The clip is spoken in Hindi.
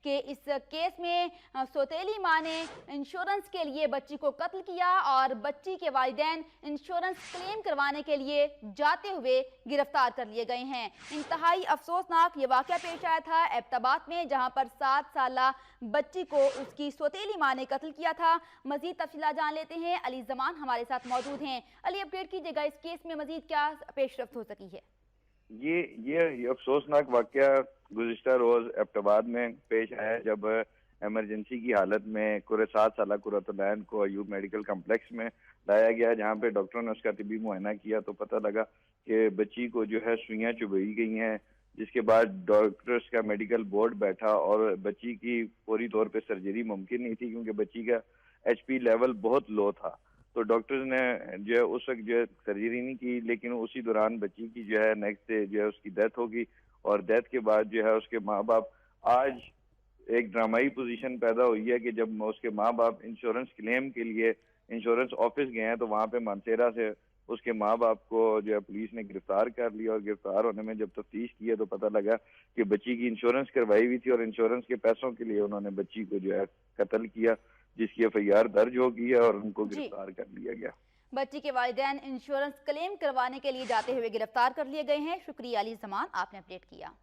कि इस केस में सौतेली मां ने इंश्योरेंस के लिए बच्ची को कत्ल किया और बच्ची के वालिदैन इंश्योरेंस क्लेम करवाने के लिए जाते हुए गिरफ्तार कर लिए गए हैं। इंतहाई अफसोसनाक ये वाकया पेश आया था एबटाबाद में, जहां पर 7 साला बच्ची को उसकी सौतेली मां ने कत्ल किया था। मजीद तफसीलात जान लेते हैं, अली जमान हमारे साथ मौजूद हैं। अली, अपडेट कीजिएगा, इस केस में मजीद क्या पेशरफ्त हो सकी है? ये अफसोसनाक वाकया गुज़िश्ता रोज एबटाबाद में पेश आया जब इमरजेंसी की हालत में 7 साला कुर्रतुलैन को अयूब मेडिकल कम्प्लेक्स में लाया गया, जहाँ पे डॉक्टरों ने उसका तिबी मुआयना किया तो पता लगा कि बच्ची को जो है सुइयां चुभई गई हैं। जिसके बाद डॉक्टर्स का मेडिकल बोर्ड बैठा और बच्ची की पूरी तौर पे सर्जरी मुमकिन नहीं थी, क्योंकि बच्ची का HP लेवल बहुत लो था। तो डॉक्टर्स ने जो है उस वक्त जो है सर्जरी नहीं की, लेकिन उसी दौरान बच्ची की जो है नेक्स्ट डे जो है उसकी डेथ होगी। और डेथ के बाद जो है उसके माँ बाप, आज एक ड्रामाई पोजीशन पैदा हुई है कि जब उसके माँ बाप इंश्योरेंस क्लेम के लिए इंश्योरेंस ऑफिस गए हैं तो वहाँ पे मानसेरा से उसके माँ बाप को जो है पुलिस ने गिरफ्तार कर लिया। और गिरफ्तार होने में जब तफ्तीश की है तो पता लगा कि बच्ची की इंश्योरेंस करवाई हुई थी और इंश्योरेंस के पैसों के लिए उन्होंने बच्ची को जो है कत्ल किया, जिसकी FIR दर्ज हो गई है और उनको गिरफ्तार कर लिया गया। बच्ची के वालिदैन इंश्योरेंस क्लेम करवाने के लिए जाते हुए गिरफ्तार कर लिए गए हैं। शुक्रिया अली जमान, आपने अपडेट किया।